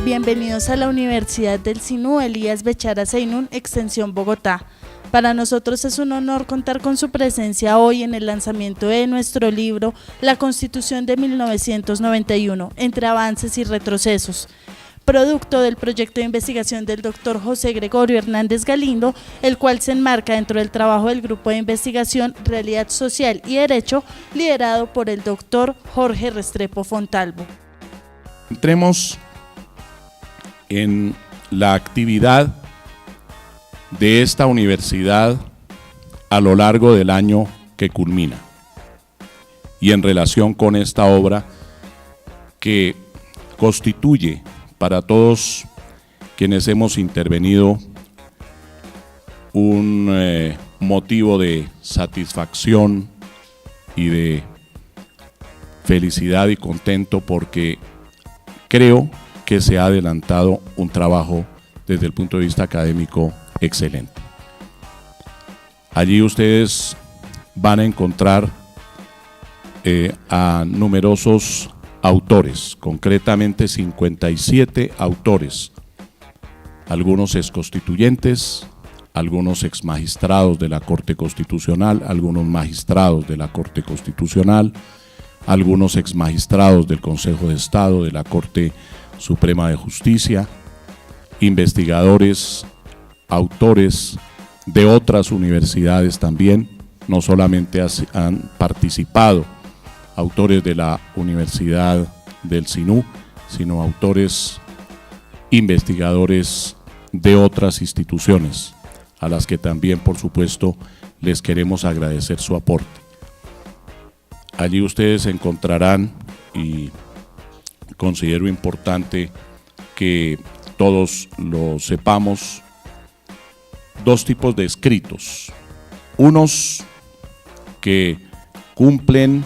Bienvenidos a la Universidad del Sinú Elías Bechara Seinún, Extensión Bogotá. Para nosotros es un honor contar con su presencia hoy en el lanzamiento de nuestro libro La Constitución de 1991, entre avances y retrocesos, producto del proyecto de investigación del doctor José Gregorio Hernández Galindo, el cual se enmarca dentro del trabajo del Grupo de Investigación Realidad Social y Derecho, liderado por el doctor Jorge Restrepo Fontalvo. Entremos en la actividad de esta universidad a lo largo del año que culmina y en relación con esta obra que constituye para todos quienes hemos intervenido un motivo de satisfacción y de felicidad y contento, porque creo que se ha adelantado un trabajo desde el punto de vista académico excelente. Allí ustedes van a encontrar a numerosos autores, concretamente 57 autores, algunos exconstituyentes, algunos exmagistrados de la Corte Constitucional, algunos magistrados de la Corte Constitucional, algunos exmagistrados del Consejo de Estado, de la Corte Suprema de Justicia, investigadores, autores de otras universidades también, no solamente han participado autores de la Universidad del Sinú, sino autores, investigadores de otras instituciones, a las que también, por supuesto, les queremos agradecer su aporte. Allí ustedes encontrarán, y considero importante que todos lo sepamos, dos tipos de escritos. Unos que cumplen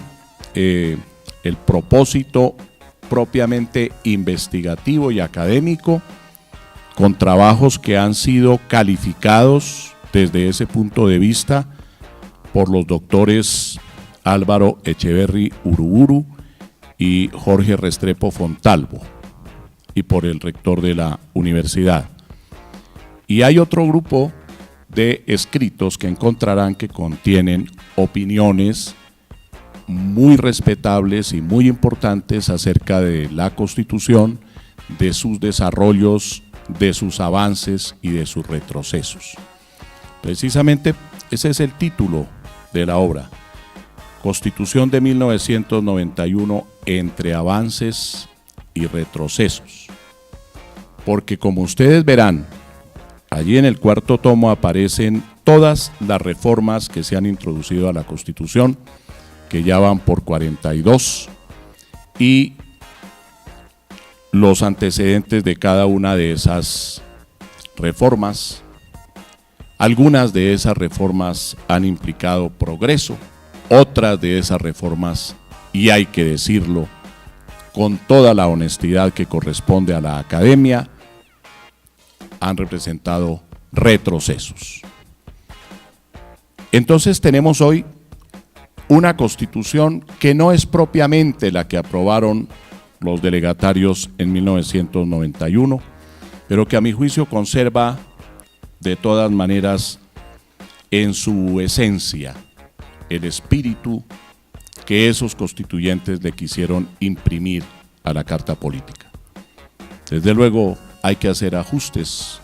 el propósito propiamente investigativo y académico, con trabajos que han sido calificados desde ese punto de vista por los doctores Álvaro Echeverry Uruburu y Jorge Restrepo Fontalvo, y por el rector de la universidad. Y hay otro grupo de escritos que encontrarán que contienen opiniones muy respetables y muy importantes acerca de la Constitución, de sus desarrollos, de sus avances y de sus retrocesos. Precisamente ese es el título de la obra, Constitución de 1991, entre avances y retrocesos. Porque, como ustedes verán, allí en el cuarto tomo aparecen todas las reformas que se han introducido a la Constitución, que ya van por 42, y los antecedentes de cada una de esas reformas. Algunas de esas reformas han implicado progreso, otras de esas reformas, y hay que decirlo con toda la honestidad que corresponde a la academia, han representado retrocesos. Entonces tenemos hoy una Constitución que no es propiamente la que aprobaron los delegatarios en 1991, pero que a mi juicio conserva de todas maneras en su esencia el espíritu que esos constituyentes le quisieron imprimir a la Carta Política. Desde luego hay que hacer ajustes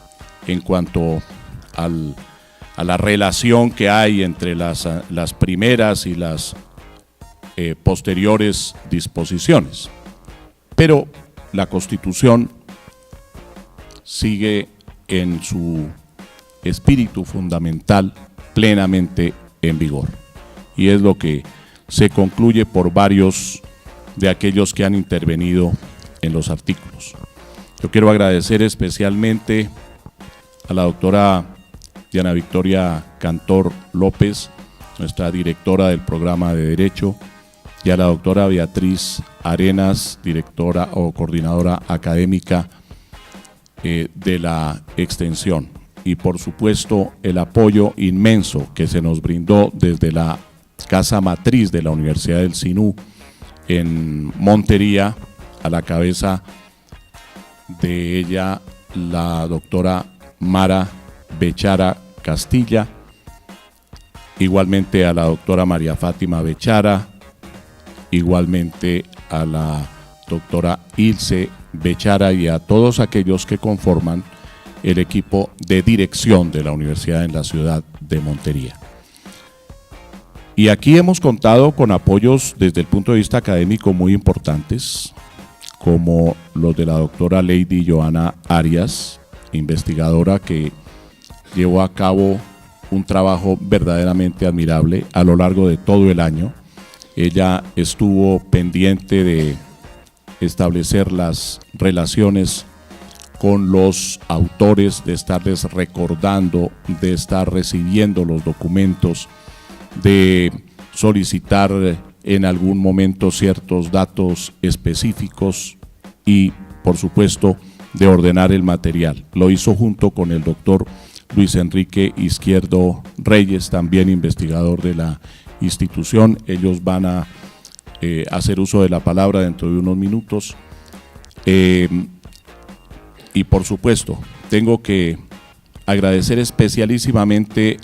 en cuanto a la relación que hay entre las primeras y las posteriores disposiciones, pero la Constitución sigue en su espíritu fundamental plenamente en vigor, y es lo que se concluye por varios de aquellos que han intervenido en los artículos. Yo quiero agradecer especialmente a la doctora Diana Victoria Cantor López, nuestra directora del programa de Derecho, y a la doctora Beatriz Arenas, directora o coordinadora académica de la Extensión, y por supuesto el apoyo inmenso que se nos brindó desde la casa matriz de la Universidad del Sinú en Montería, a la cabeza de ella la doctora Mara Bechara Castilla, igualmente a la doctora María Fátima Bechara, igualmente a la doctora Ilse Bechara y a todos aquellos que conforman el equipo de dirección de la universidad en la ciudad de Montería. Y aquí hemos contado con apoyos desde el punto de vista académico muy importantes, como los de la doctora Lady Joana Arias, investigadora que llevó a cabo un trabajo verdaderamente admirable a lo largo de todo el año. Ella estuvo pendiente de establecer las relaciones con los autores, de estarles recordando, de estar recibiendo los documentos, de solicitar en algún momento ciertos datos específicos y, por supuesto, de ordenar el material. Lo hizo junto con el doctor Luis Enrique Izquierdo Reyes, también investigador de la institución. Ellos van a hacer uso de la palabra dentro de unos minutos. Y por supuesto, tengo que agradecer especialísimamente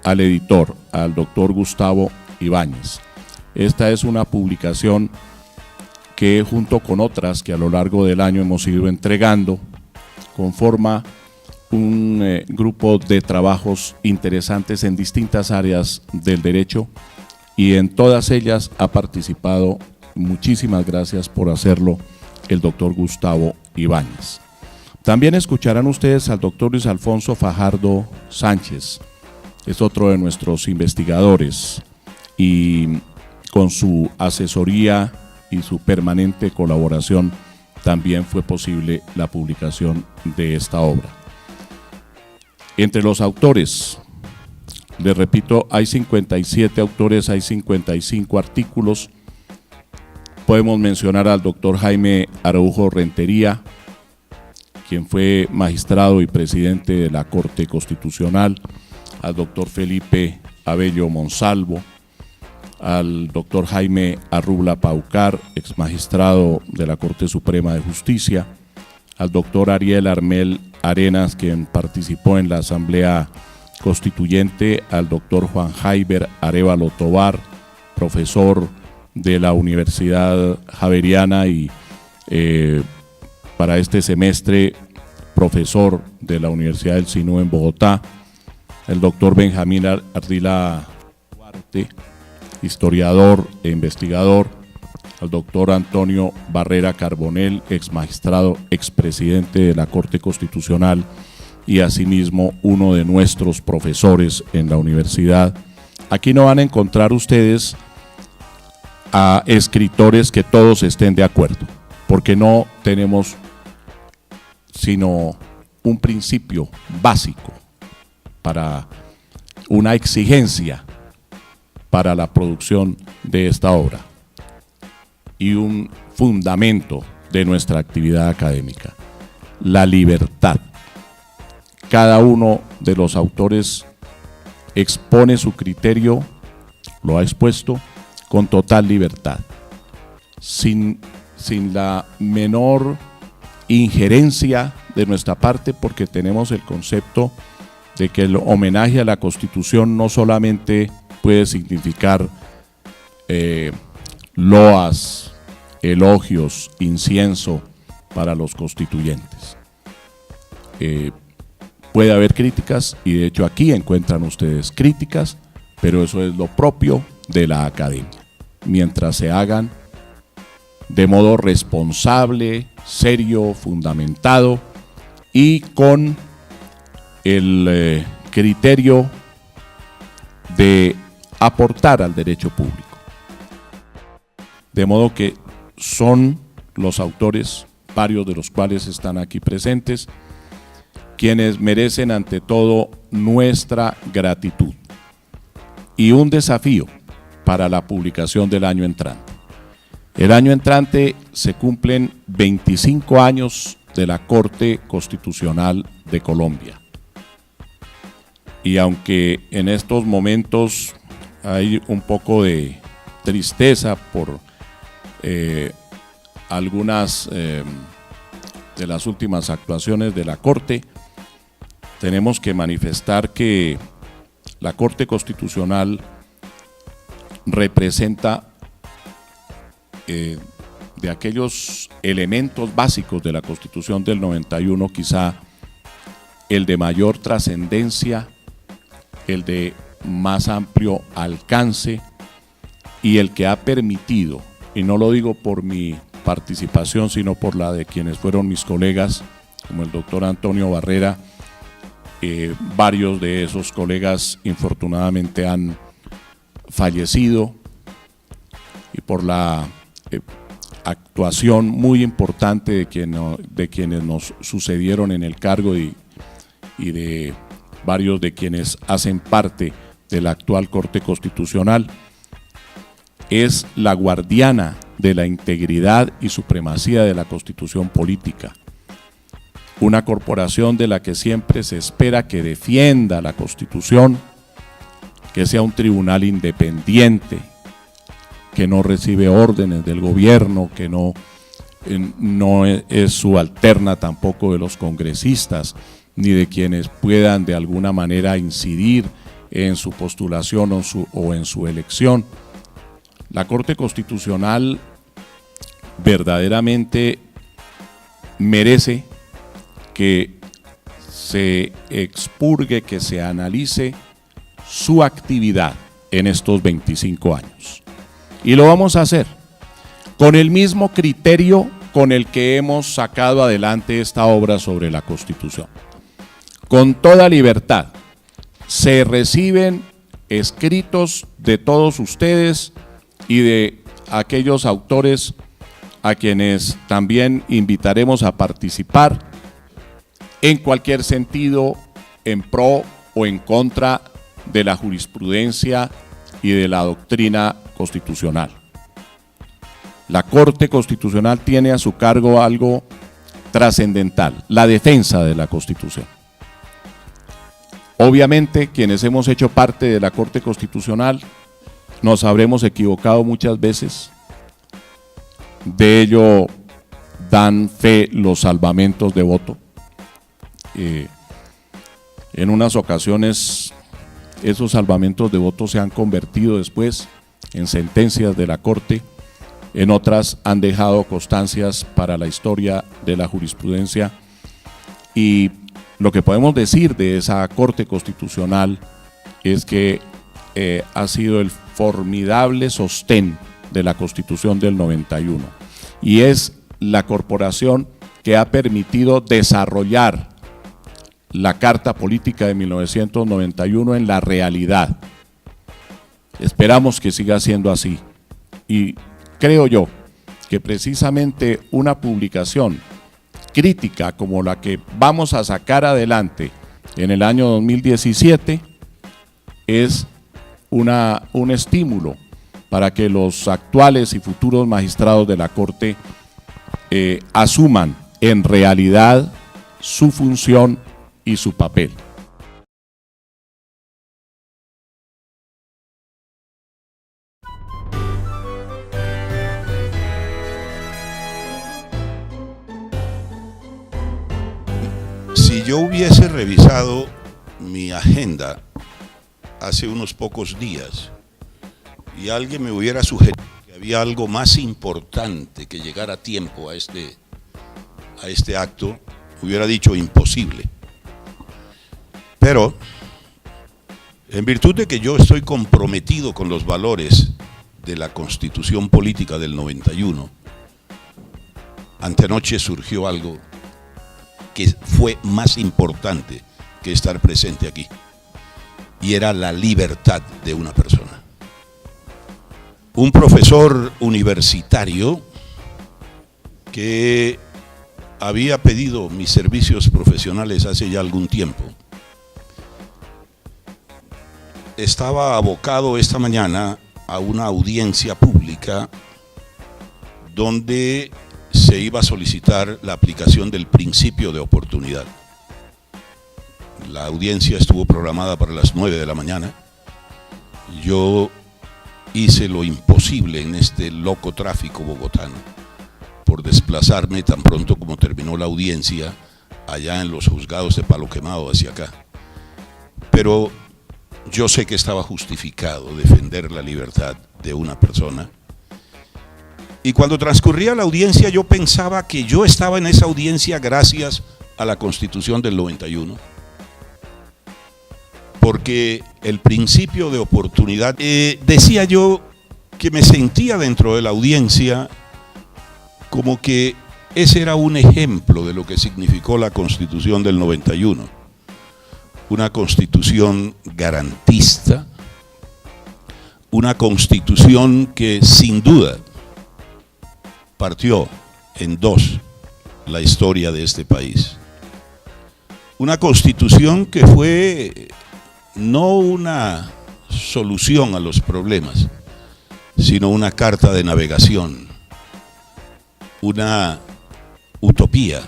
al editor, al doctor Gustavo Ibáñez. Esta es una publicación que, junto con otras que a lo largo del año hemos ido entregando, conforma un grupo de trabajos interesantes en distintas áreas del derecho, y en todas ellas ha participado, muchísimas gracias por hacerlo, el doctor Gustavo Ibáñez. También escucharán ustedes al doctor Luis Alfonso Fajardo Sánchez, es otro de nuestros investigadores, y con su asesoría y su permanente colaboración también fue posible la publicación de esta obra. Entre los autores, les repito, hay 57 autores, hay 55 artículos. Podemos mencionar al doctor Jaime Araujo Rentería, quien fue magistrado y presidente de la Corte Constitucional, al doctor Felipe Abello Monsalvo, al doctor Jaime Arrubla Paucar, ex magistrado de la Corte Suprema de Justicia, al doctor Ariel Armel Arenas, quien participó en la Asamblea Constituyente, al doctor Juan Jaiber Arévalo Tobar, profesor de la Universidad Javeriana y para este semestre profesor de la Universidad del Sinú en Bogotá, el doctor Benjamín Ardila Duarte, historiador e investigador, al doctor Antonio Barrera Carbonell, ex magistrado, expresidente de la Corte Constitucional y asimismo uno de nuestros profesores en la universidad. Aquí no van a encontrar ustedes a escritores que todos estén de acuerdo, porque no tenemos sino un principio básico para una exigencia para la producción de esta obra y un fundamento de nuestra actividad académica: la libertad. Cada uno de los autores expone su criterio, lo ha expuesto con total libertad, sin la menor injerencia de nuestra parte, porque tenemos el concepto de que el homenaje a la Constitución no solamente puede significar loas, elogios, incienso para los constituyentes. Puede haber críticas, y de hecho aquí encuentran ustedes críticas, pero eso es lo propio de la academia, mientras se hagan de modo responsable, serio, fundamentado y con el criterio de aportar al derecho público. De modo que son los autores, varios de los cuales están aquí presentes, quienes merecen ante todo nuestra gratitud y un desafío para la publicación del año entrante. El año entrante se cumplen 25 años de la Corte Constitucional de Colombia. Y aunque en estos momentos hay un poco de tristeza por algunas de las últimas actuaciones de la Corte, tenemos que manifestar que la Corte Constitucional representa de aquellos elementos básicos de la Constitución del 91, quizá el de mayor trascendencia, el de más amplio alcance y el que ha permitido, y no lo digo por mi participación, sino por la de quienes fueron mis colegas, como el doctor Antonio Barrera, varios de esos colegas infortunadamente han fallecido, y por la actuación muy importante de quienes nos sucedieron en el cargo y de varios de quienes hacen parte de la actual Corte Constitucional, es la guardiana de la integridad y supremacía de la Constitución política. Una corporación de la que siempre se espera que defienda la Constitución, que sea un tribunal independiente, que no recibe órdenes del gobierno, que no es subalterna tampoco de los congresistas, ni de quienes puedan de alguna manera incidir en su postulación o en su elección. La Corte Constitucional verdaderamente merece que se expurgue, que se analice su actividad en estos 25 años. Y lo vamos a hacer con el mismo criterio con el que hemos sacado adelante esta obra sobre la Constitución. Con toda libertad. Se reciben escritos de todos ustedes y de aquellos autores a quienes también invitaremos a participar en cualquier sentido, en pro o en contra de la jurisprudencia y de la doctrina constitucional. La Corte Constitucional tiene a su cargo algo trascendental, la defensa de la Constitución. Obviamente, quienes hemos hecho parte de la Corte Constitucional nos habremos equivocado muchas veces. De ello dan fe los salvamentos de voto. En unas ocasiones esos salvamentos de voto se han convertido después en sentencias de la Corte, en otras han dejado constancias para la historia de la jurisprudencia, y lo que podemos decir de esa Corte Constitucional es que ha sido el formidable sostén de la Constitución del 91 y es la corporación que ha permitido desarrollar la Carta Política de 1991 en la realidad. Esperamos que siga siendo así y creo yo que precisamente una publicación crítica como la que vamos a sacar adelante en el año 2017 es un estímulo para que los actuales y futuros magistrados de la Corte asuman en realidad su función y su papel. Si yo hubiese revisado mi agenda hace unos pocos días y alguien me hubiera sugerido que había algo más importante que llegar a tiempo a este acto, hubiera dicho imposible. Pero, en virtud de que yo estoy comprometido con los valores de la Constitución Política del 91, antenoche surgió algo que fue más importante que estar presente aquí, y era la libertad de una persona. Un profesor universitario que había pedido mis servicios profesionales hace ya algún tiempo, estaba abocado esta mañana a una audiencia pública donde se iba a solicitar la aplicación del principio de oportunidad. La audiencia estuvo programada para las 9 de la mañana. Yo hice lo imposible en este loco tráfico bogotano por desplazarme tan pronto como terminó la audiencia allá en los juzgados de Palo Quemado hacia acá. Pero yo sé que estaba justificado defender la libertad de una persona. Y cuando transcurría la audiencia yo pensaba que yo estaba en esa audiencia gracias a la Constitución del 91. Porque el principio de oportunidad, decía yo que me sentía dentro de la audiencia como que ese era un ejemplo de lo que significó la Constitución del 91. Una Constitución garantista, una Constitución que sin duda partió en dos la historia de este país. Una Constitución que fue no una solución a los problemas, sino una carta de navegación, una utopía,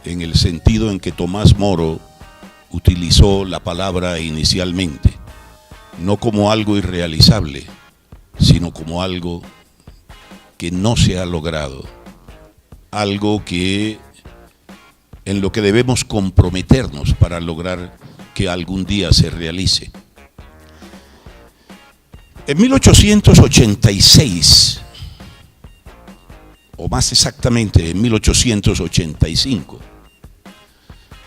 en el sentido en que Tomás Moro utilizó la palabra inicialmente, no como algo irrealizable, sino como algo que no se ha logrado, algo que en lo que debemos comprometernos para lograr que algún día se realice. En 1886, o más exactamente en 1885,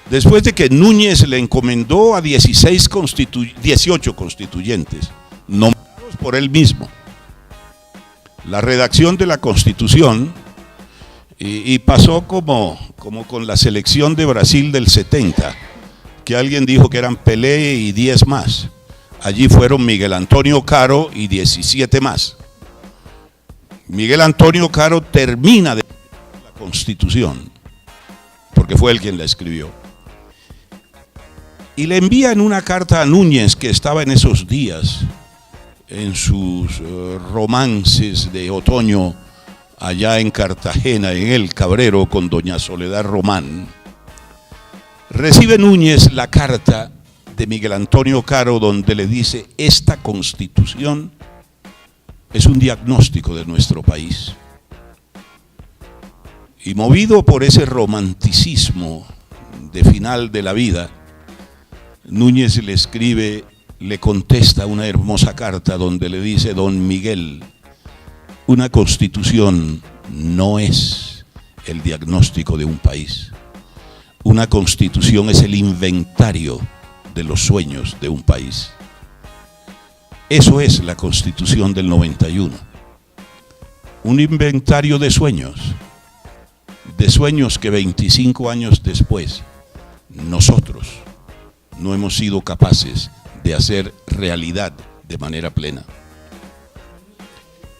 después de que Núñez le encomendó a 18 constituyentes, nombrados por él mismo, la redacción de la Constitución, y pasó como con la selección de Brasil del 70, que alguien dijo que eran Pelé y 10 más. Allí fueron Miguel Antonio Caro y 17 más. Miguel Antonio Caro termina de la Constitución, porque fue él quien la escribió, y le envía en una carta a Núñez, que estaba en esos días en sus romances de otoño allá en Cartagena, en El Cabrero, con doña Soledad Román. Recibe Núñez la carta de Miguel Antonio Caro, donde le dice: esta Constitución es un diagnóstico de nuestro país. Y movido por ese romanticismo de final de la vida, Núñez le escribe, le contesta una hermosa carta donde le dice: don Miguel, una Constitución no es el diagnóstico de un país. Una Constitución es el inventario de los sueños de un país. Eso es la Constitución del 91. Un inventario de sueños que 25 años después nosotros no hemos sido capaces de hacer realidad de manera plena.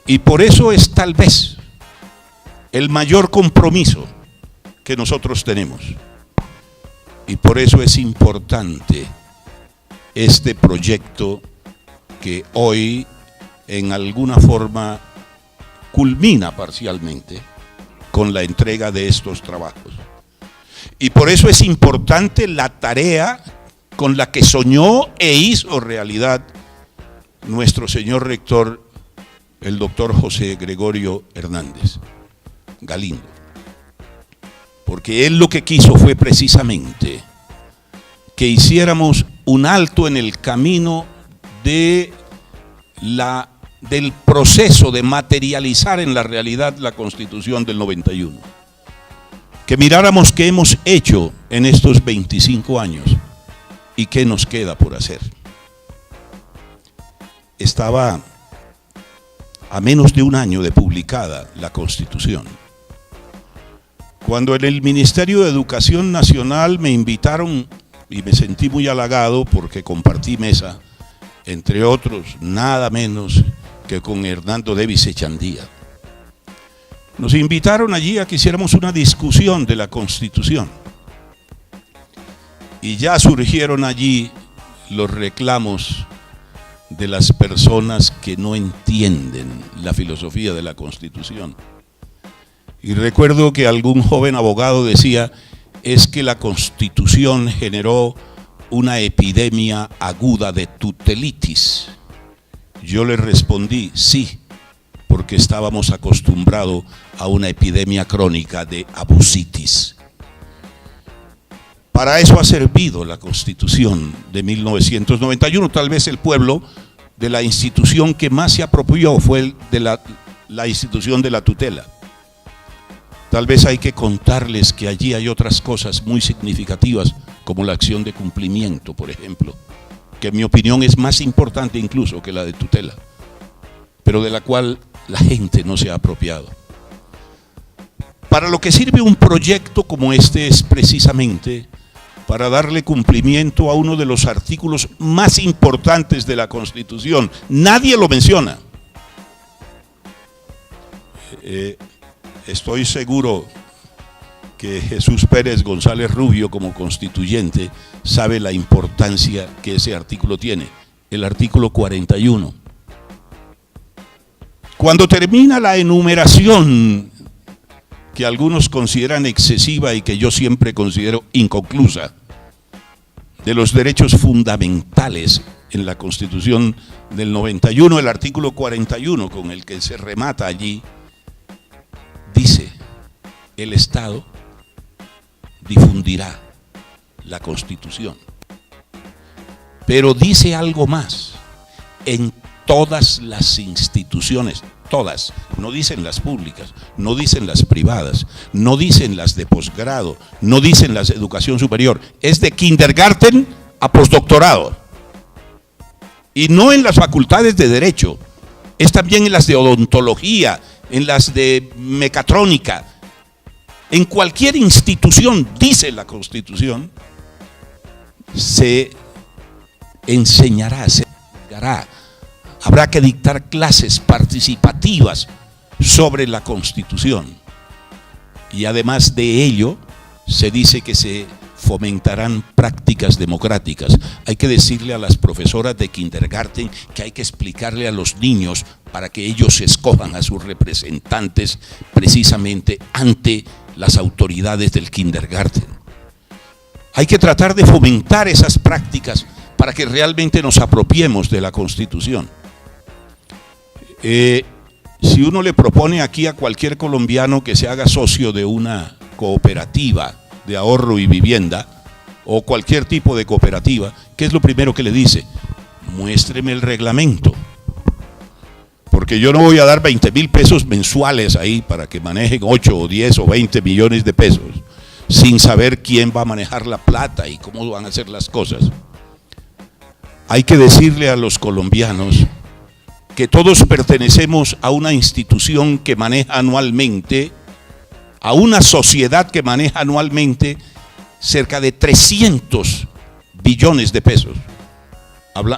Y por eso es tal vez el mayor compromiso que nosotros tenemos. Y por eso es importante este proyecto que hoy en alguna forma culmina parcialmente con la entrega de estos trabajos. Y por eso es importante la tarea con la que soñó e hizo realidad nuestro señor rector, el doctor José Gregorio Hernández Galindo. Porque él lo que quiso fue precisamente que hiciéramos un alto en el camino del proceso de materializar en la realidad la Constitución del 91. Que miráramos qué hemos hecho en estos 25 años y qué nos queda por hacer. Estaba a menos de un año de publicada la Constitución, cuando en el Ministerio de Educación Nacional me invitaron, y me sentí muy halagado porque compartí mesa, entre otros, nada menos que con Hernando Davis Echandía. Nos invitaron allí a que hiciéramos una discusión de la Constitución. Y ya surgieron allí los reclamos de las personas que no entienden la filosofía de la Constitución. Y recuerdo que algún joven abogado decía: es que la Constitución generó una epidemia aguda de tutelitis. Yo le respondí: sí, porque estábamos acostumbrados a una epidemia crónica de abusitis. Para eso ha servido la Constitución de 1991. Tal vez el pueblo de la institución que más se apropió fue el de la institución de la tutela. Tal vez hay que contarles que allí hay otras cosas muy significativas, como la acción de cumplimiento, por ejemplo, que en mi opinión es más importante incluso que la de tutela, pero de la cual la gente no se ha apropiado. Para lo que sirve un proyecto como este es precisamente para darle cumplimiento a uno de los artículos más importantes de la Constitución. Nadie lo menciona. Estoy seguro que Jesús Pérez González Rubio, como constituyente, sabe la importancia que ese artículo tiene, el artículo 41. Cuando termina la enumeración, que algunos consideran excesiva y que yo siempre considero inconclusa, de los derechos fundamentales en la Constitución del 91, el artículo 41, con el que se remata allí, dice: el Estado difundirá la Constitución. Pero dice algo más: en todas las instituciones, todas, no dicen las públicas, no dicen las privadas, no dicen las de posgrado, no dicen las de educación superior, es de kindergarten a postdoctorado. Y no en las facultades de Derecho, es también en las de odontología, en las de mecatrónica. En cualquier institución, dice la Constitución, se enseñará, se divulgará. Habrá que dictar clases participativas sobre la Constitución. Y además de ello, se dice que se fomentarán prácticas democráticas. Hay que decirle a las profesoras de kindergarten que hay que explicarle a los niños para que ellos escojan a sus representantes precisamente ante las autoridades del kindergarten. Hay que tratar de fomentar esas prácticas para que realmente nos apropiemos de la Constitución. Si uno le propone aquí a cualquier colombiano que se haga socio de una cooperativa de ahorro y vivienda o cualquier tipo de cooperativa, ¿qué es lo primero que le dice? Muéstreme el reglamento, porque yo no voy a dar 20.000 pesos mensuales ahí para que manejen 8 o 10 o 20 millones de pesos sin saber quién va a manejar la plata y cómo van a hacer las cosas. Hay que decirle a los colombianos que todos pertenecemos a una institución que maneja anualmente, a una sociedad que maneja anualmente cerca de 300 billones de pesos,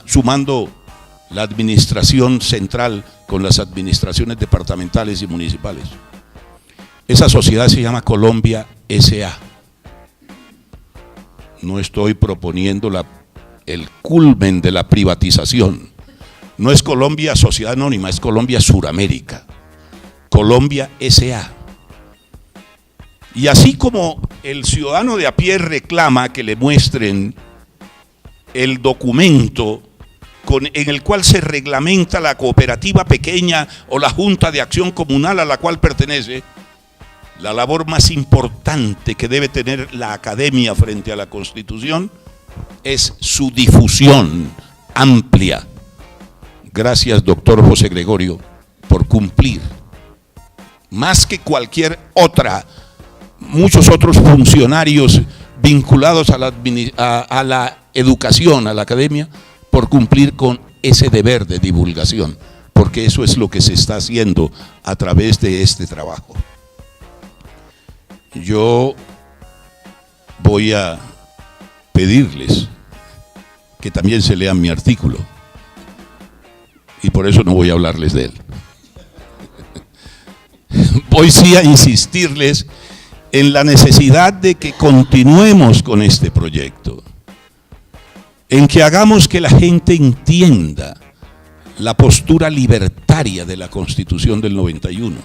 sumando la administración central con las administraciones departamentales y municipales. Esa sociedad se llama Colombia S.A. No estoy proponiendo el culmen de la privatización. No es Colombia Sociedad Anónima, es Colombia Suramérica, Colombia S.A. Y así como el ciudadano de a pie reclama que le muestren el documento en el cual se reglamenta la cooperativa pequeña o la junta de acción comunal a la cual pertenece, la labor más importante que debe tener la academia frente a la Constitución es su difusión amplia. Gracias, doctor José Gregorio, por cumplir, más que cualquier otra, muchos otros funcionarios vinculados a la educación, a la academia, por cumplir con ese deber de divulgación, porque eso es lo que se está haciendo a través de este trabajo. Yo voy a pedirles que también se lean mi artículo, y por eso no voy a hablarles de él. Voy sí a insistirles en la necesidad de que continuemos con este proyecto, en que hagamos que la gente entienda la postura libertaria de la Constitución del 91,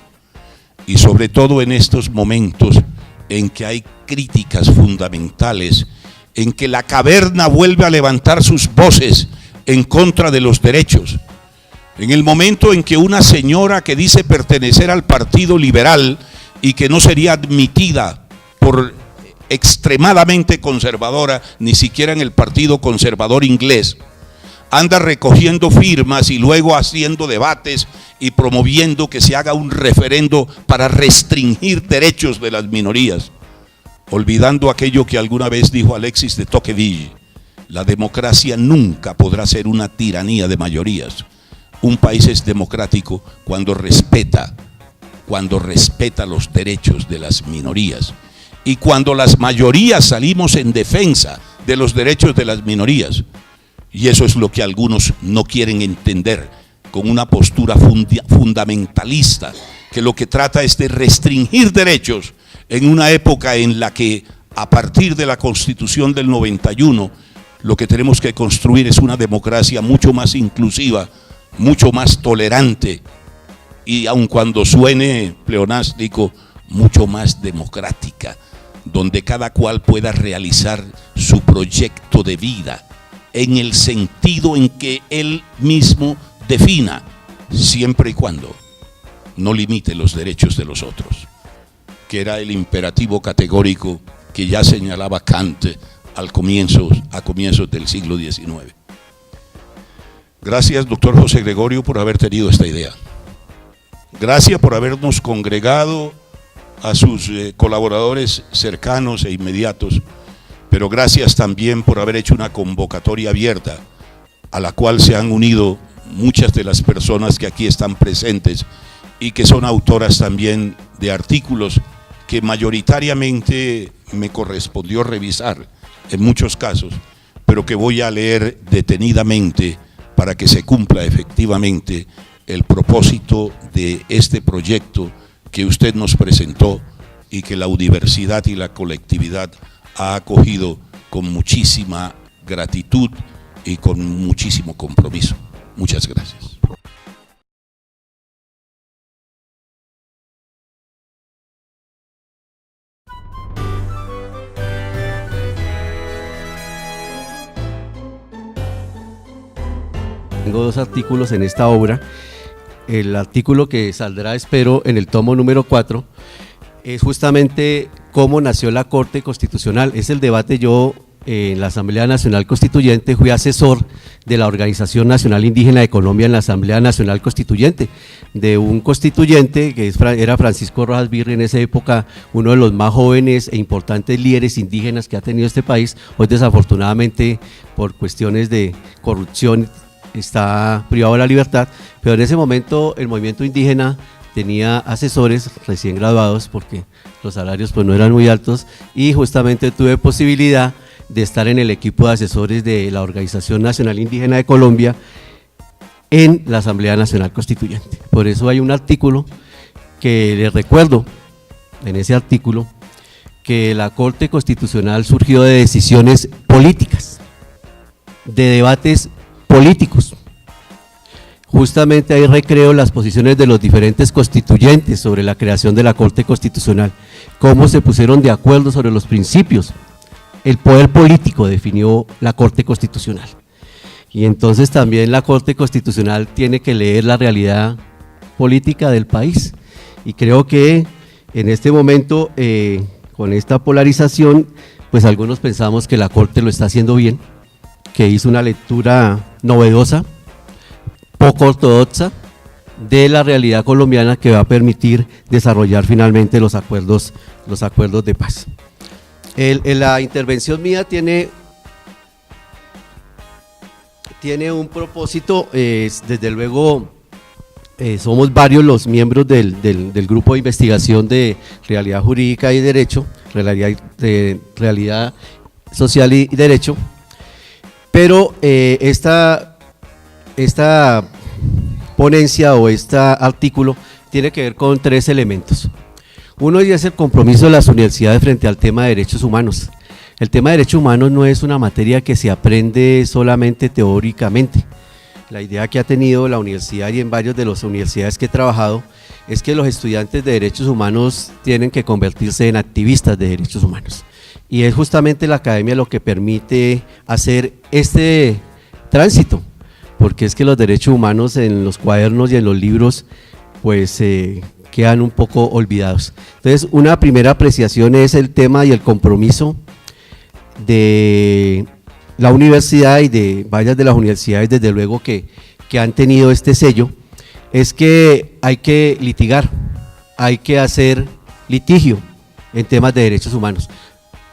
y sobre todo en estos momentos en que hay críticas fundamentales, en que la caverna vuelve a levantar sus voces en contra de los derechos, En el momento en que una señora que dice pertenecer al Partido Liberal y que no sería admitida por extremadamente conservadora, ni siquiera en el Partido Conservador inglés, anda recogiendo firmas y luego haciendo debates y promoviendo que se haga un referendo para restringir derechos de las minorías, olvidando aquello que alguna vez dijo Alexis de Tocqueville: la democracia nunca podrá ser una tiranía de mayorías. Un país es democrático cuando respeta los derechos de las minorías, y cuando las mayorías salimos en defensa de los derechos de las minorías. Y eso es lo que algunos no quieren entender, con una postura fundamentalista, que lo que trata es de restringir derechos en una época en la que, a partir de la Constitución del 91, lo que tenemos que construir es una democracia mucho más inclusiva, mucho más tolerante y, aun cuando suene pleonástico, mucho más democrática, donde cada cual pueda realizar su proyecto de vida en el sentido en que él mismo defina, siempre y cuando no limite los derechos de los otros, que era el imperativo categórico que ya señalaba Kant a comienzos del siglo XIX. Gracias, doctor José Gregorio, por haber tenido esta idea. Gracias por habernos congregado a sus colaboradores cercanos e inmediatos, pero gracias también por haber hecho una convocatoria abierta a la cual se han unido muchas de las personas que aquí están presentes y que son autoras también de artículos que mayoritariamente me correspondió revisar en muchos casos, pero que voy a leer detenidamente para que se cumpla efectivamente el propósito de este proyecto que usted nos presentó y que la universidad y la colectividad ha acogido con muchísima gratitud y con muchísimo compromiso. Muchas gracias. Tengo dos artículos en esta obra. El artículo que saldrá, espero, en el tomo número 4, es justamente cómo nació la Corte Constitucional. Es el debate. Yo en la Asamblea Nacional Constituyente fui asesor de la Organización Nacional Indígena de Colombia en la Asamblea Nacional Constituyente, de un constituyente que era Francisco Rojas Birri, en esa época uno de los más jóvenes e importantes líderes indígenas que ha tenido este país. Hoy desafortunadamente por cuestiones de corrupción está privado de la libertad, pero en ese momento el movimiento indígena tenía asesores recién graduados porque los salarios pues no eran muy altos, y justamente tuve posibilidad de estar en el equipo de asesores de la Organización Nacional Indígena de Colombia en la Asamblea Nacional Constituyente. Por eso hay un artículo que les recuerdo, en ese artículo, que la Corte Constitucional surgió de decisiones políticas, de debates políticos. Justamente ahí recreo las posiciones de los diferentes constituyentes sobre la creación de la Corte Constitucional, cómo se pusieron de acuerdo sobre los principios. El poder político definió la Corte Constitucional, y entonces también la Corte Constitucional tiene que leer la realidad política del país, y creo que en este momento con esta polarización pues algunos pensamos que la Corte lo está haciendo bien, que hizo una lectura novedosa, poco ortodoxa de la realidad colombiana, que va a permitir desarrollar finalmente los acuerdos de paz. La intervención mía tiene un propósito. Desde luego somos varios los miembros del grupo de investigación de realidad jurídica y derecho, realidad social y derecho, pero esta ponencia o este artículo tiene que ver con tres elementos. Uno es el compromiso de las universidades frente al tema de derechos humanos. El tema de derechos humanos no es una materia que se aprende solamente teóricamente. La idea que ha tenido la universidad y en varias de las universidades que he trabajado es que los estudiantes de derechos humanos tienen que convertirse en activistas de derechos humanos. Y es justamente la academia lo que permite hacer este tránsito, porque es que los derechos humanos en los cuadernos y en los libros pues quedan un poco olvidados. Entonces, una primera apreciación es el tema y el compromiso de la universidad y de varias de las universidades, desde luego que han tenido este sello, es que hay que litigar, hay que hacer litigio en temas de derechos humanos.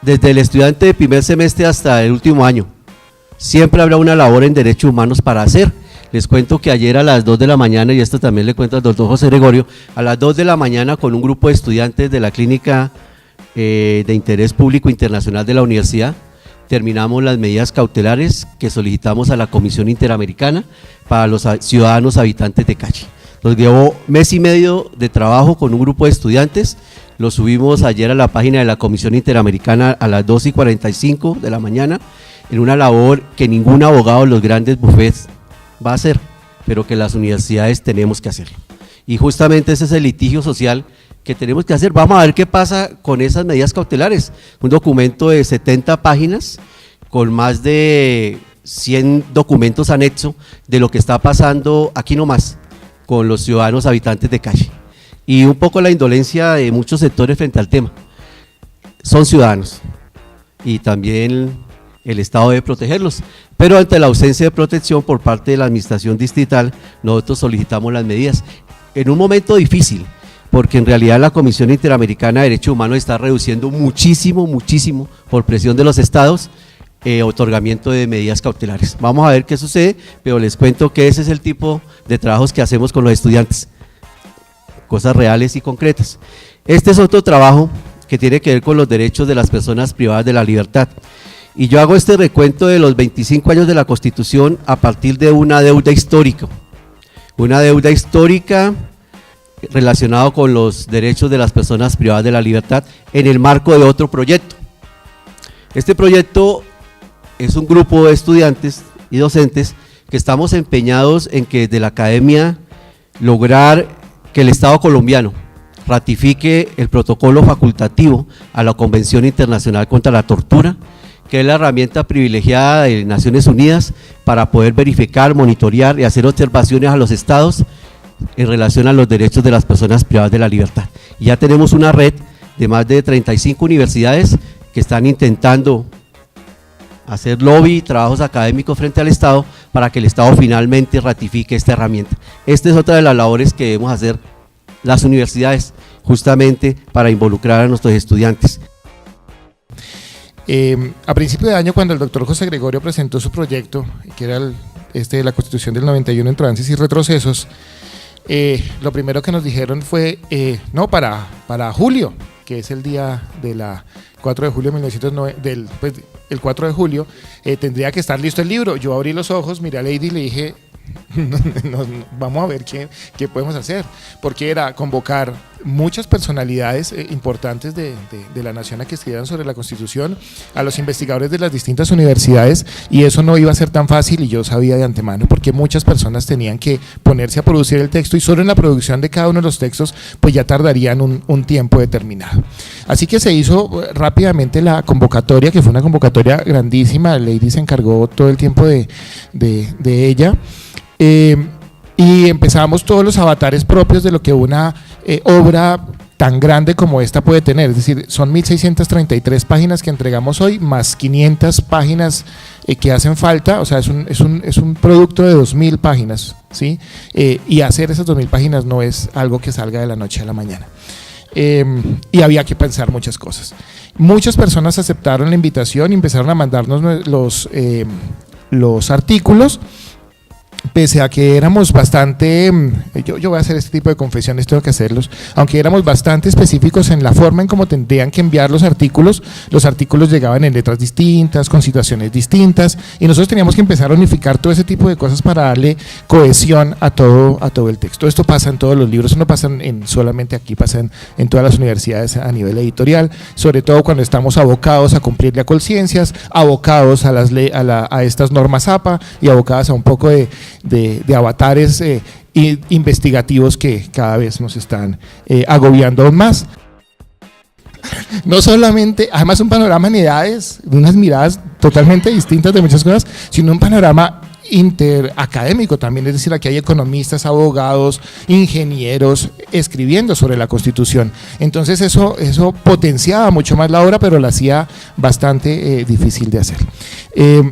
Desde el estudiante de primer semestre hasta el último año, siempre habrá una labor en derechos humanos para hacer. Les cuento que ayer a las 2 de la mañana, y esto también le cuento al doctor José Gregorio, a las 2 de la mañana con un grupo de estudiantes de la Clínica de Interés Público Internacional de la Universidad, terminamos las medidas cautelares que solicitamos a la Comisión Interamericana para los ciudadanos habitantes de calle. Nos llevó mes y medio de trabajo con un grupo de estudiantes, lo subimos ayer a la página de la Comisión Interamericana a las 2:45 de la mañana, en una labor que ningún abogado de los grandes bufetes va a hacer, pero que las universidades tenemos que hacerlo. Y justamente ese es el litigio social que tenemos que hacer. Vamos a ver qué pasa con esas medidas cautelares. Un documento de 70 páginas con más de 100 documentos anexos de lo que está pasando aquí nomás con los ciudadanos habitantes de calle. Y un poco la indolencia de muchos sectores frente al tema. Son ciudadanos y también el Estado debe protegerlos, pero ante la ausencia de protección por parte de la administración distrital, nosotros solicitamos las medidas en un momento difícil, porque en realidad la Comisión Interamericana de Derechos Humanos está reduciendo muchísimo por presión de los estados, otorgamiento de medidas cautelares. Vamos a ver qué sucede, pero les cuento que ese es el tipo de trabajos que hacemos con los estudiantes, cosas reales y concretas. Este es otro trabajo que tiene que ver con los derechos de las personas privadas de la libertad. Y yo hago este recuento de los 25 años de la Constitución a partir de una deuda histórica relacionada con los derechos de las personas privadas de la libertad en el marco de otro proyecto. Este proyecto es un grupo de estudiantes y docentes que estamos empeñados en que desde la academia lograr que el Estado colombiano ratifique el protocolo facultativo a la Convención Internacional contra la Tortura, que es la herramienta privilegiada de Naciones Unidas para poder verificar, monitorear y hacer observaciones a los estados en relación a los derechos de las personas privadas de la libertad. Y ya tenemos una red de más de 35 universidades que están intentando hacer lobby y trabajos académicos frente al Estado para que el Estado finalmente ratifique esta herramienta. Esta es otra de las labores que debemos hacer las universidades, justamente para involucrar a nuestros estudiantes. A principio de año, cuando el doctor José Gregorio presentó su proyecto, que era de la Constitución del 91 en trances y retrocesos, lo primero que nos dijeron fue, no, para julio, que es el día de la 4 de julio de 1990, el 4 de julio, tendría que estar listo el libro. Yo abrí los ojos, miré a Lady y le dije, vamos a ver qué podemos hacer, porque era convocar muchas personalidades importantes de la nación a que escribieran sobre la Constitución, a los investigadores de las distintas universidades, y eso no iba a ser tan fácil, y yo sabía de antemano, porque muchas personas tenían que ponerse a producir el texto, y solo en la producción de cada uno de los textos pues ya tardarían un tiempo determinado. Así que se hizo rápidamente la convocatoria, que fue una convocatoria grandísima. Lady se encargó todo el tiempo de ella, y empezamos todos los avatares propios de lo que una obra tan grande como esta puede tener. Es decir, son 1633 páginas que entregamos hoy, más 500 páginas que hacen falta. O sea, es un producto de 2000 páginas, ¿sí? Y hacer esas 2000 páginas no es algo que salga de la noche a la mañana. Y había que pensar muchas cosas. Muchas personas aceptaron la invitación y empezaron a mandarnos los artículos, pese a que éramos bastante, yo voy a hacer este tipo de confesiones, tengo que hacerlos, aunque éramos bastante específicos en la forma en cómo tendrían que enviar los artículos llegaban en letras distintas, con situaciones distintas, y nosotros teníamos que empezar a unificar todo ese tipo de cosas para darle cohesión a todo el texto. Esto pasa en todos los libros, no pasa solamente aquí, pasa en todas las universidades a nivel editorial, sobre todo cuando estamos abocados a cumplirle a conciencias, abocados a estas normas APA y abocadas a un poco de avatares investigativos que cada vez nos están agobiando aún más. No solamente, además un panorama en edades, de unas miradas totalmente distintas de muchas cosas, sino un panorama interacadémico también, es decir, aquí hay economistas, abogados, ingenieros escribiendo sobre la Constitución. Entonces eso potenciaba mucho más la obra, pero la hacía bastante difícil de hacer.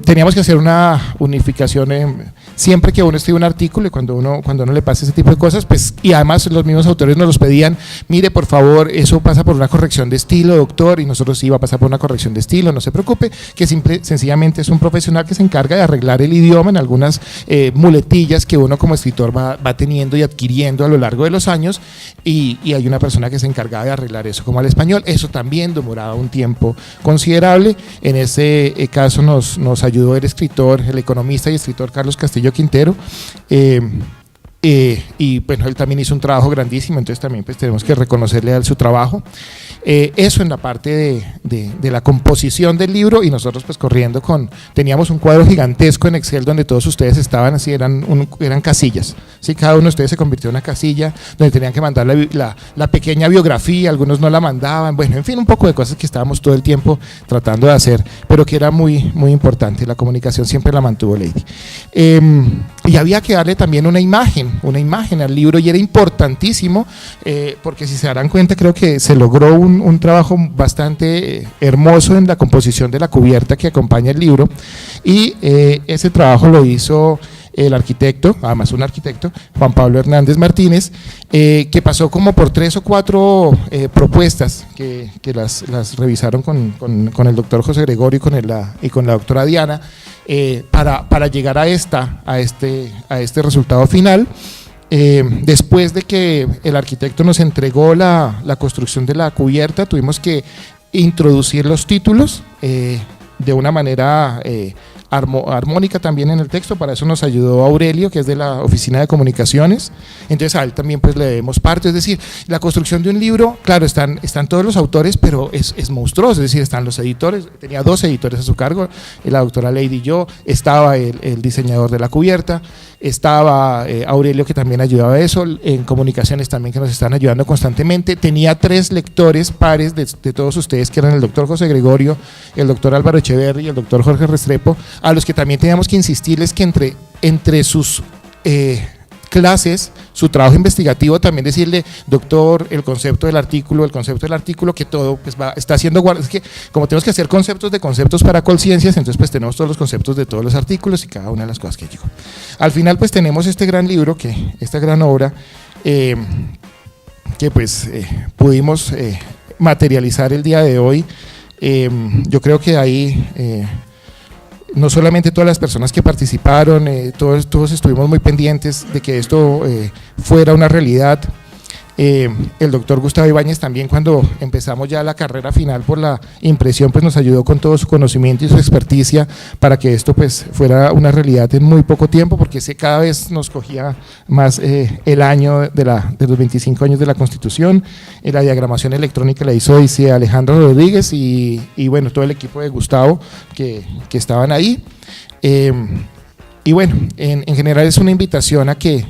Teníamos que hacer una unificación siempre que uno escribe un artículo y cuando uno le pasa ese tipo de cosas, pues, y además los mismos autores nos los pedían, mire, por favor, eso pasa por una corrección de estilo, doctor, y nosotros sí va a pasar por una corrección de estilo, no se preocupe, que sencillamente es un profesional que se encarga de arreglar el idioma en algunas muletillas que uno como escritor va teniendo y adquiriendo a lo largo de los años, y hay una persona que se encargaba de arreglar eso como al español. Eso también demoraba un tiempo considerable. En ese caso nos ayudó el escritor, el economista y escritor Carlos Castillo Quintero, y bueno, él también hizo un trabajo grandísimo, entonces también pues tenemos que reconocerle a él su trabajo. Eso en la parte de la composición del libro, y nosotros pues corriendo teníamos un cuadro gigantesco en Excel donde todos ustedes estaban así, eran casillas, ¿sí? Cada uno de ustedes se convirtió en una casilla donde tenían que mandar la pequeña biografía, algunos no la mandaban, bueno, en fin, un poco de cosas que estábamos todo el tiempo tratando de hacer, pero que era muy, muy importante. La comunicación siempre la mantuvo Lady. Y había que darle también una imagen al libro, y era importantísimo, porque si se darán cuenta, creo que se logró un trabajo bastante hermoso en la composición de la cubierta que acompaña el libro, y ese trabajo lo hizo el arquitecto, además un arquitecto, Juan Pablo Hernández Martínez, que pasó como por 3 o 4 propuestas que las revisaron con el doctor José Gregorio y con la doctora Diana, para llegar a este resultado final. Después de que el arquitecto nos entregó la construcción de la cubierta, tuvimos que introducir los títulos de una manera armónica también en el texto. Para eso nos ayudó Aurelio, que es de la Oficina de Comunicaciones, entonces a él también pues le debemos parte. Es decir, la construcción de un libro, claro, están todos los autores, pero es monstruoso, es decir, están los editores, tenía 2 editores a su cargo, la doctora Lady y yo, estaba el diseñador de la cubierta, estaba Aurelio, que también ayudaba a eso, en Comunicaciones también, que nos están ayudando constantemente. Tenía 3 lectores pares de todos ustedes, que eran el doctor José Gregorio, el doctor Álvaro Echeverri y el doctor Jorge Restrepo, a los que también teníamos que insistirles que entre sus clases, su trabajo investigativo, también decirle, doctor, el concepto del artículo, que todo pues está haciendo guarda. Es que como tenemos que hacer conceptos de conceptos para Colciencias, entonces pues tenemos todos los conceptos de todos los artículos y cada una de las cosas que llegó. Al final pues tenemos este gran libro, esta gran obra, que pues pudimos materializar el día de hoy. Yo creo que ahí no solamente todas las personas que participaron, todos estuvimos muy pendientes de que esto fuera una realidad. El doctor Gustavo Ibáñez también, cuando empezamos ya la carrera final por la impresión, pues nos ayudó con todo su conocimiento y su experticia para que esto pues fuera una realidad en muy poco tiempo, porque cada vez nos cogía más el año de los 25 años de la Constitución. La diagramación electrónica la hizo Alejandro Rodríguez y bueno, todo el equipo de Gustavo que estaban ahí. Y bueno, en general es una invitación a que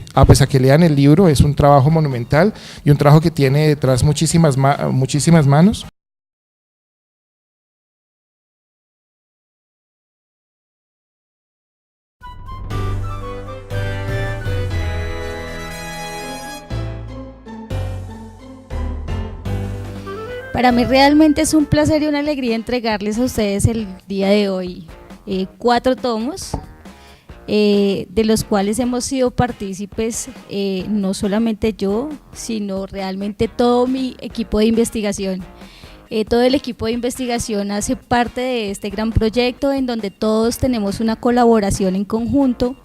lean el libro. Es un trabajo monumental y un trabajo que tiene detrás muchísimas manos. Para mí realmente es un placer y una alegría entregarles a ustedes el día de hoy 4 tomos. De los cuales hemos sido partícipes, no solamente yo, sino realmente todo mi equipo de investigación. Todo el equipo de investigación hace parte de este gran proyecto en donde todos tenemos una colaboración en conjunto,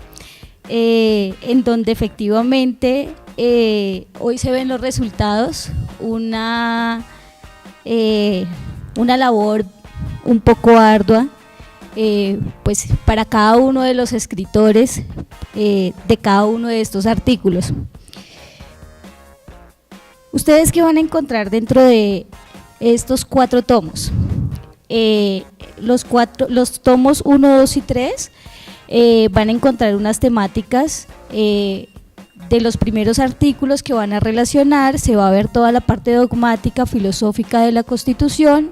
en donde efectivamente hoy se ven los resultados, una labor un poco ardua, pues para cada uno de los escritores de cada uno de estos artículos. ¿Ustedes qué van a encontrar dentro de estos 4 tomos? Los tomos 1, 2 y 3 van a encontrar unas temáticas de los primeros artículos que van a relacionar. Se va a ver toda la parte dogmática, filosófica de la Constitución.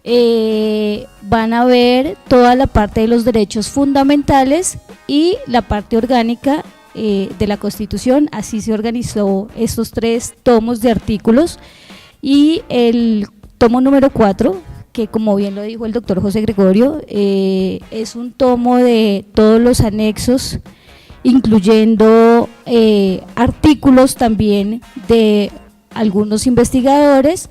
van a ver toda la parte de los derechos fundamentales y la parte orgánica de la Constitución. Así se organizó estos 3 tomos de artículos, y el tomo número 4, que como bien lo dijo el doctor José Gregorio, es un tomo de todos los anexos, incluyendo artículos también de algunos investigadores,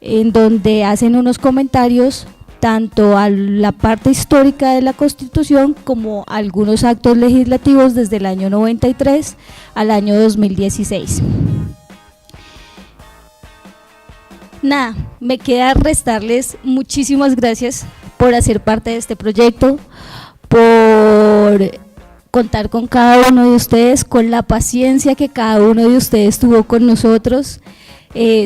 en donde hacen unos comentarios tanto a la parte histórica de la Constitución como a algunos actos legislativos desde el año 93 al año 2016. Nada, me queda restarles muchísimas gracias por hacer parte de este proyecto, por contar con cada uno de ustedes, con la paciencia que cada uno de ustedes tuvo con nosotros.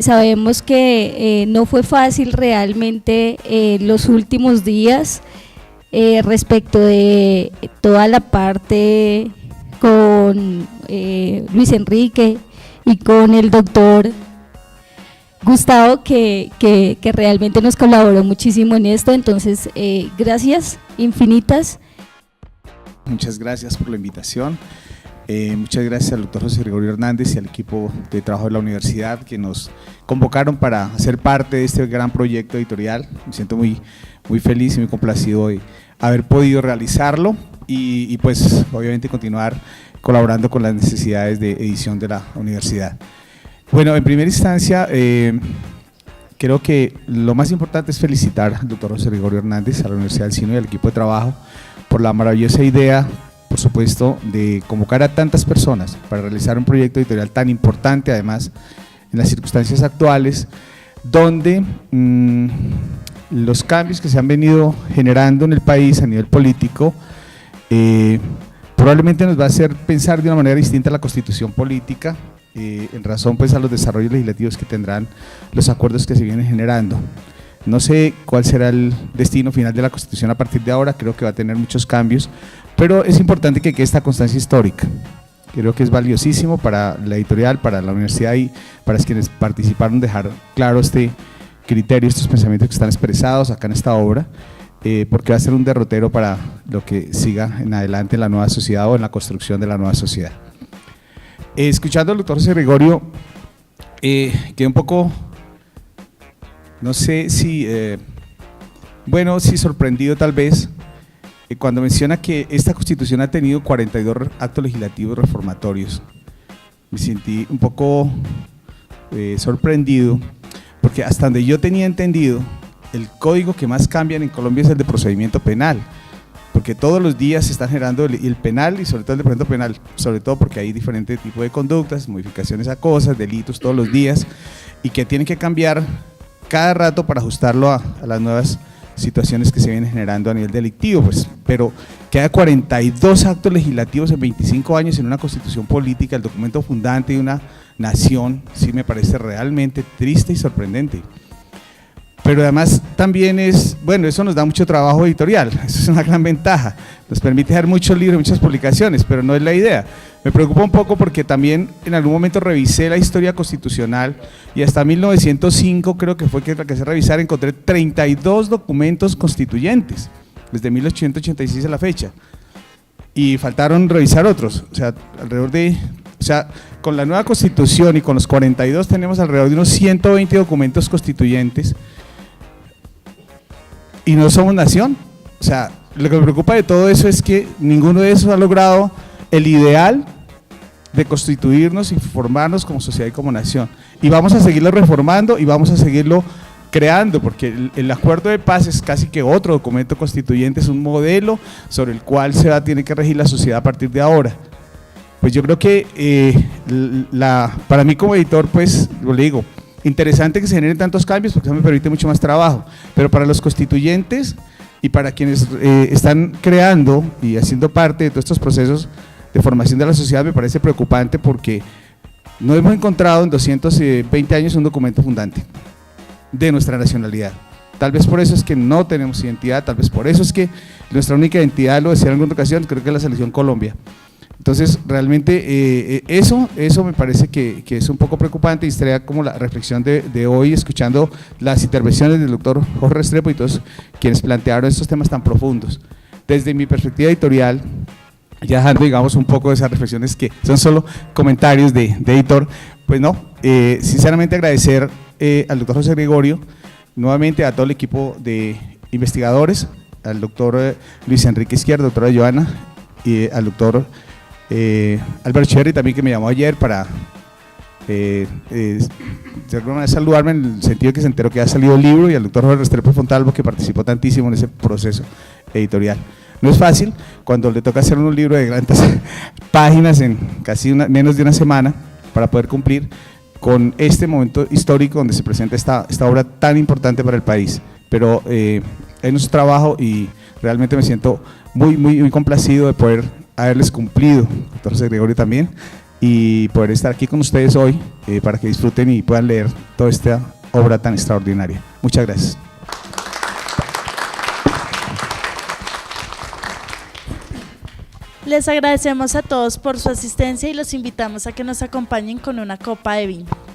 Sabemos que no fue fácil realmente los últimos días respecto de toda la parte con Luis Enrique y con el doctor Gustavo, que realmente nos colaboró muchísimo en esto. Entonces, gracias infinitas. Muchas gracias por la invitación. Muchas gracias al doctor José Gregorio Hernández y al equipo de trabajo de la universidad que nos convocaron para hacer parte de este gran proyecto editorial. Me siento muy feliz y muy complacido de haber podido realizarlo y pues obviamente continuar colaborando con las necesidades de edición de la universidad. Bueno, en primera instancia creo que lo más importante es felicitar al doctor José Gregorio Hernández, a la Universidad del Sino y al equipo de trabajo por la maravillosa idea, por supuesto, de convocar a tantas personas para realizar un proyecto editorial tan importante, además en las circunstancias actuales, donde los cambios que se han venido generando en el país a nivel político probablemente nos va a hacer pensar de una manera distinta la constitución política, en razón pues a los desarrollos legislativos que tendrán los acuerdos que se vienen generando. No sé cuál será el destino final de la Constitución a partir de ahora, creo que va a tener muchos cambios, pero es importante que quede esta constancia histórica. Creo que es valiosísimo para la editorial, para la universidad y para quienes participaron dejar claro este criterio, estos pensamientos que están expresados acá en esta obra, porque va a ser un derrotero para lo que siga en adelante en la nueva sociedad o en la construcción de la nueva sociedad. Escuchando al doctor José Gregorio, quedé un poco, no sé si, sí sorprendido tal vez, cuando menciona que esta Constitución ha tenido 42 actos legislativos reformatorios. Me sentí un poco sorprendido, porque hasta donde yo tenía entendido, el código que más cambian en Colombia es el de procedimiento penal, porque todos los días se está generando el penal y sobre todo el de procedimiento penal, sobre todo porque hay diferentes tipos de conductas, modificaciones a cosas, delitos todos los días, y que tienen que cambiar cada rato para ajustarlo a las nuevas situaciones que se vienen generando a nivel delictivo, pues, pero queda 42 actos legislativos en 25 años en una constitución política, el documento fundante de una nación. Sí me parece realmente triste y sorprendente, pero además también es, bueno, eso nos da mucho trabajo editorial, eso es una gran ventaja, nos permite dejar muchos libros, muchas publicaciones, pero no es la idea. Me preocupa un poco porque también en algún momento revisé la historia constitucional y hasta 1905 creo que fue que se revisar, encontré 32 documentos constituyentes, desde 1886 a la fecha, y faltaron revisar otros, o sea, con la nueva constitución y con los 42 tenemos alrededor de unos 120 documentos constituyentes y no somos nación. O sea, lo que me preocupa de todo eso es que ninguno de esos ha logrado el ideal de constituirnos y formarnos como sociedad y como nación, y vamos a seguirlo reformando y vamos a seguirlo creando, porque el acuerdo de paz es casi que otro documento constituyente, es un modelo sobre el cual tiene que regir la sociedad a partir de ahora. Pues yo creo que para mí como editor, pues lo digo, interesante que se generen tantos cambios porque eso me permite mucho más trabajo, pero para los constituyentes y para quienes están creando y haciendo parte de todos estos procesos de formación de la sociedad me parece preocupante, porque no hemos encontrado en 220 años un documento fundante de nuestra nacionalidad. Tal vez por eso es que no tenemos identidad, tal vez por eso es que nuestra única identidad, lo decía en alguna ocasión, creo que es la selección Colombia. Entonces, realmente eso me parece que es un poco preocupante y trae como la reflexión de hoy, escuchando las intervenciones del doctor Jorge Restrepo y todos quienes plantearon estos temas tan profundos. Desde mi perspectiva editorial, ya dejando, digamos, un poco de esas reflexiones que son solo comentarios de editor, pues no, sinceramente agradecer al doctor José Gregorio, nuevamente a todo el equipo de investigadores, al doctor Luis Enrique Izquierdo, doctora Joana, y al doctor Albert Cherry también, que me llamó ayer para de alguna manera saludarme, en el sentido que se enteró que ha salido el libro, y al doctor Jorge Restrepo Fontalvo, que participó tantísimo en ese proceso editorial. No es fácil cuando le toca hacer un libro de grandes páginas en casi menos de una semana para poder cumplir con este momento histórico donde se presenta esta obra tan importante para el país, pero es nuestro trabajo y realmente me siento muy complacido de poder haberles cumplido, doctor José Gregorio también, y poder estar aquí con ustedes hoy para que disfruten y puedan leer toda esta obra tan extraordinaria. Muchas gracias. Les agradecemos a todos por su asistencia y los invitamos a que nos acompañen con una copa de vino.